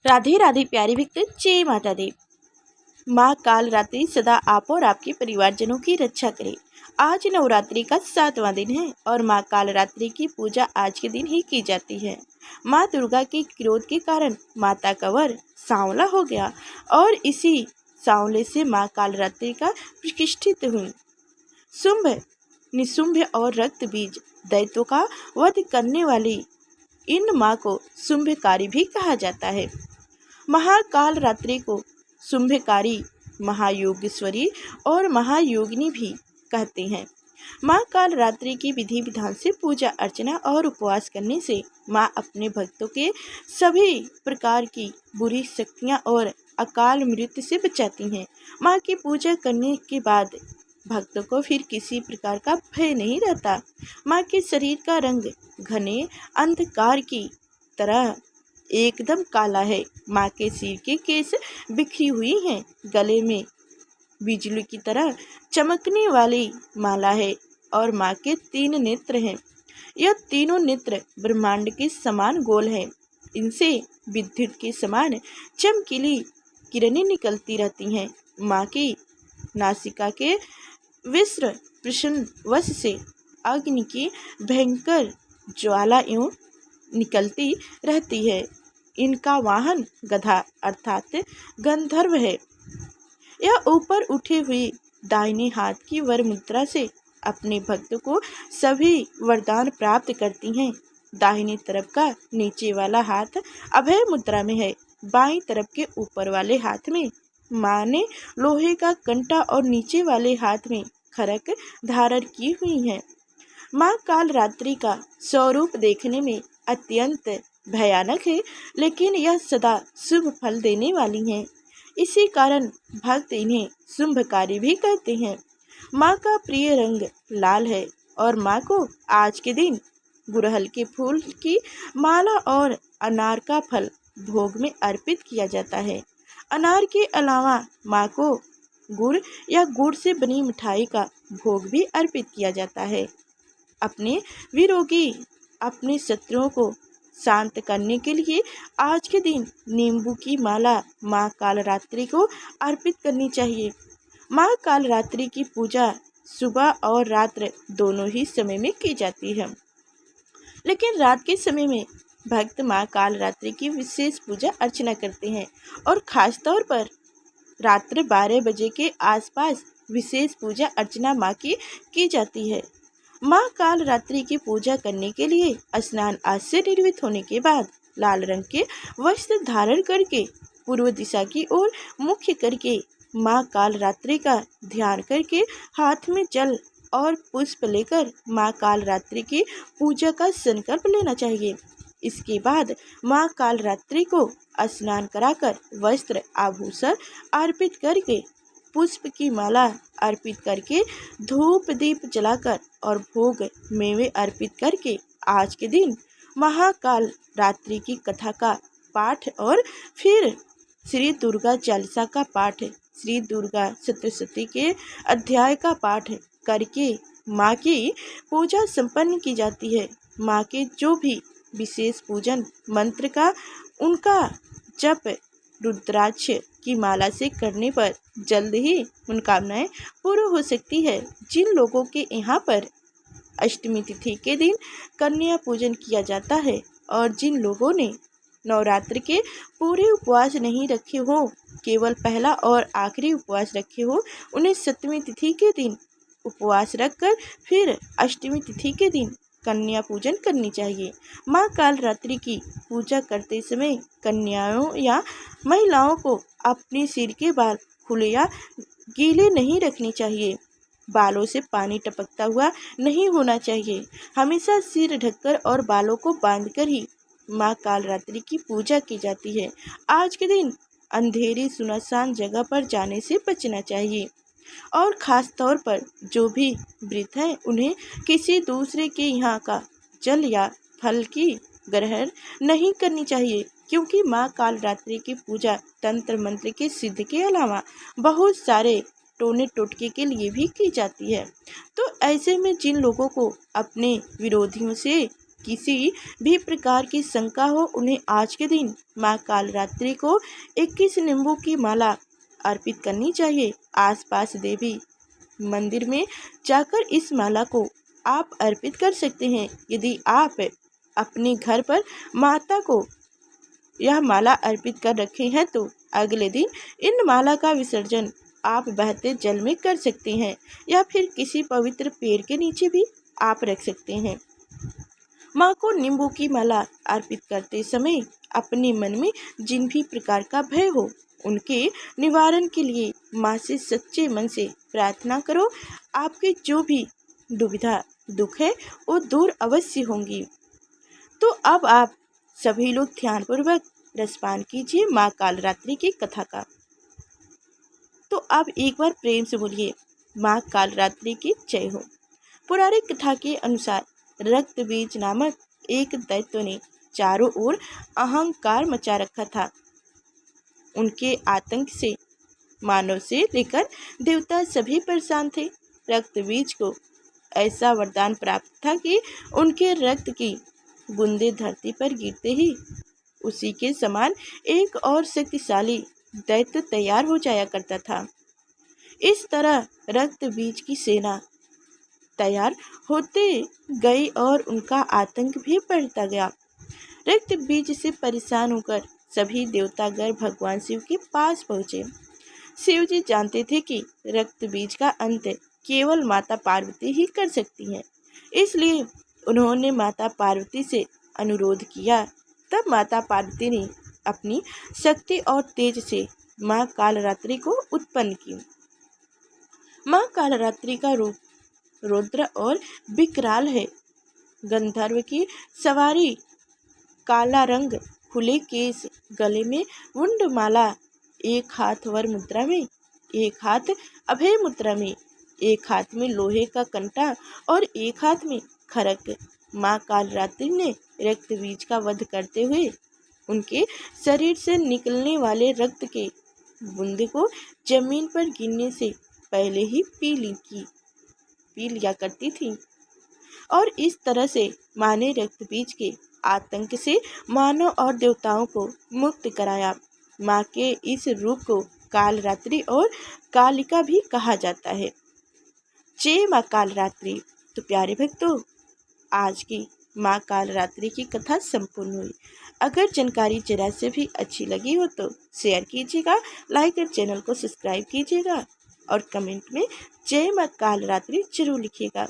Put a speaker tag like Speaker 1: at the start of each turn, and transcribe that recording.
Speaker 1: राधे राधे प्यारे भक्त, जय माता दी। माँ काल रात्रि सदा आप और आपके परिवारजनों की रक्षा करे। आज नवरात्रि का 7वां दिन है और माँ काल रात्रि की पूजा आज के दिन ही की जाती है। माँ दुर्गा के क्रोध के कारण माता का वर सांवला हो गया और इसी सांवले से माँ काल रात्रि का प्रतिष्ठित हुई। शुंभ, निशुंभ और रक्त बीज दैत्यों का वध करने वाली इन माँ को शुंभकारी भी कहा जाता है। महाकाल रात्रि को शुंभकारी, महायोगेश्वरी और महायोगिनी भी कहते हैं। माँ काल रात्रि की विधि विधान से पूजा अर्चना और उपवास करने से माँ अपने भक्तों के सभी प्रकार की बुरी शक्तियाँ और अकाल मृत्यु से बचाती हैं। माँ की पूजा करने के बाद भक्तों को फिर किसी प्रकार का भय नहीं रहता। माँ के शरीर का रंग घने अंधकार की तरह एकदम काला है। माँ के सिर के केस बिखरी हुई हैं। गले में बिजली की तरह चमकने वाली माला है और माँ के 3 नेत्र हैं। यह तीनों नेत्र ब्रह्मांड के समान गोल हैं। इनसे विद्युत के समान चमकीली किरणें निकलती रहती हैं। माँ की नासिका के विस्र प्रश्न वश से अग्नि की भयंकर ज्वाला यूं निकलती रहती है। इनका वाहन गधा अर्थात गंधर्व है। यह ऊपर उठे हुए दाहिने हाथ की वर मुद्रा से अपने भक्त को सभी वरदान प्राप्त करती हैं। दाहिनी तरफ का नीचे वाला हाथ अभय मुद्रा में है। बाईं तरफ के ऊपर वाले हाथ में माँ ने लोहे का कंटा और नीचे वाले हाथ में खड़क धारण की हुई है। माँ काल रात्रि का स्वरूप देखने में अत्यंत भयानक है, लेकिन यह सदा शुभ फल देने वाली हैं। इसी कारण भक्त इन्हें शुंभकारी भी कहते हैं। माँ का प्रिय रंग लाल है और माँ को आज के दिन गुड़हल के फूल की माला और अनार का फल भोग में अर्पित किया जाता है। अनार के अलावा माँ को गुड़ या गुड़ से बनी मिठाई का भोग भी अर्पित किया जाता है। अपने शत्रुओं को शांत करने के लिए आज के दिन नींबू की माला माँ काल रात्रि को अर्पित करनी चाहिए। माँ काल रात्रि की पूजा सुबह और रात्र दोनों ही समय में की जाती है, लेकिन रात के समय में भक्त माँ काल रात्रि की विशेष पूजा अर्चना करते हैं और खास तौर पर रात्र 12 बजे के आसपास विशेष पूजा अर्चना माँ की जाती है। माँ काल रात्रि की पूजा करने के लिए स्नान आदि से निर्मित होने के बाद लाल रंग के वस्त्र धारण करके पूर्व दिशा की ओर मुख करके माँ काल रात्रि का ध्यान करके हाथ में जल और पुष्प लेकर माँ काल रात्रि की पूजा का संकल्प लेना चाहिए। इसके बाद माँ काल रात्रि को स्नान कराकर वस्त्र आभूषण अर्पित करके पुष्प की माला अर्पित करके धूप दीप जलाकर और भोग मेवे अर्पित करके आज के दिन महाकाल रात्रि की कथा का पाठ और फिर श्री दुर्गा चालीसा का पाठ, श्री दुर्गा सप्तशती के अध्याय का पाठ करके माँ की पूजा संपन्न की जाती है। माँ के जो भी विशेष पूजन मंत्र का उनका जप रुद्राक्ष की माला से करने पर जल्द ही मनोकामनाएं पूर्ण हो सकती है। जिन लोगों के यहाँ पर अष्टमी तिथि के दिन कन्या पूजन किया जाता है और जिन लोगों ने नवरात्र के पूरे उपवास नहीं रखे हो, केवल पहला और आखिरी उपवास रखे हो, उन्हें सप्तमी तिथि के दिन उपवास रखकर फिर अष्टमी तिथि के दिन कन्या पूजन करनी चाहिए। माँ काल रात्रि की पूजा करते समय कन्याओं या महिलाओं को अपने सिर के बाल खुले या गीले नहीं रखने चाहिए। बालों से पानी टपकता हुआ नहीं होना चाहिए। हमेशा सिर ढककर और बालों को बांधकर ही माँ काल रात्रि की पूजा की जाती है। आज के दिन अंधेरी सुनसान जगह पर जाने से बचना चाहिए और ख़ास तौर पर जो भी वृद्ध हैं उन्हें किसी दूसरे के यहाँ का जल या फल की ग्रहण नहीं करनी चाहिए, क्योंकि माँ काल रात्रि की पूजा तंत्र मंत्र के सिद्ध के अलावा बहुत सारे टोने टोटके के लिए भी की जाती है। तो ऐसे में जिन लोगों को अपने विरोधियों से किसी भी प्रकार की शंका हो, उन्हें आज के दिन माँ कालरात्रि को 21 नींबू की माला अर्पित करनी चाहिए। आसपास देवी मंदिर में जाकर इस माला को आप अर्पित कर सकते हैं। यदि आप अपने घर पर माता को यह माला अर्पित कर रखे हैं तो अगले दिन इन माला का विसर्जन आप बहते जल में कर सकते हैं या फिर किसी पवित्र पेड़ के नीचे भी आप रख सकते हैं। माँ को नींबू की माला अर्पित करते समय अपने मन में जिन भी प्रकार का भय हो उनके निवारण के लिए माँ से सच्चे मन से प्रार्थना करो। आपके जो भी दुविधा दुख है वो दूर अवश्य होंगी। तो अब आप सभी लोग ध्यानपूर्वक रसपान कीजिए माँ कालरात्रि की कथा का। तो आप एक बार प्रेम से बोलिए माँ कालरात्रि की जय हो। पौराणिक कथा के अनुसार रक्त बीज नामक एक दैत्य ने चारों ओर अहंकार मचा रखा था। उनके आतंक से मानव से लेकर देवता सभी परेशान थे। रक्त बीज को ऐसा वरदान प्राप्त था कि उनके रक्त की बूंदे धरती पर गिरते ही उसी के समान एक और शक्तिशाली दैत्य तैयार हो जाया करता था। इस तरह रक्त बीज की सेना तैयार होते गई और उनका आतंक भी बढ़ता गया। रक्त बीज से परेशान होकर सभी देवतागण भगवान शिव के पास पहुँचे। शिव जी जानते थे कि रक्त बीज का अंत केवल माता पार्वती ही कर सकती हैं, इसलिए उन्होंने माता पार्वती से अनुरोध किया। तब माता पार्वती ने अपनी शक्ति और तेज से माँ कालरात्रि को उत्पन्न की। माँ कालरात्रि का रूप रुद्र और विकराल है। गंधर्व की सवारी, काला रंग, खुले केस, गले में वुंड माला, एक हाथ वर मुद्रा में, एक हाथ अभय मुद्रा में, एक हाथ में लोहे का कंटा और एक हाथ में खड़ग। माँ कालरात्रि ने रक्त बीज का वध करते हुए उनके शरीर से निकलने वाले रक्त के बूंदे को जमीन पर गिरने से पहले ही पी लिया करती थी और इस तरह से माँ ने रक्त बीज के आतंक से मानव और देवताओं को मुक्त कराया। माँ के इस रूप को कालरात्रि और कालिका भी कहा जाता है। जय माँ कालरात्रि। तो प्यारे भक्तों, आज की माँ कालरात्रि की कथा संपूर्ण हुई। अगर जानकारी जरा से भी अच्छी लगी हो तो शेयर कीजिएगा, लाइक और चैनल को सब्सक्राइब कीजिएगा और कमेंट में जय माँ कालरात्रि जरूर लिखिएगा।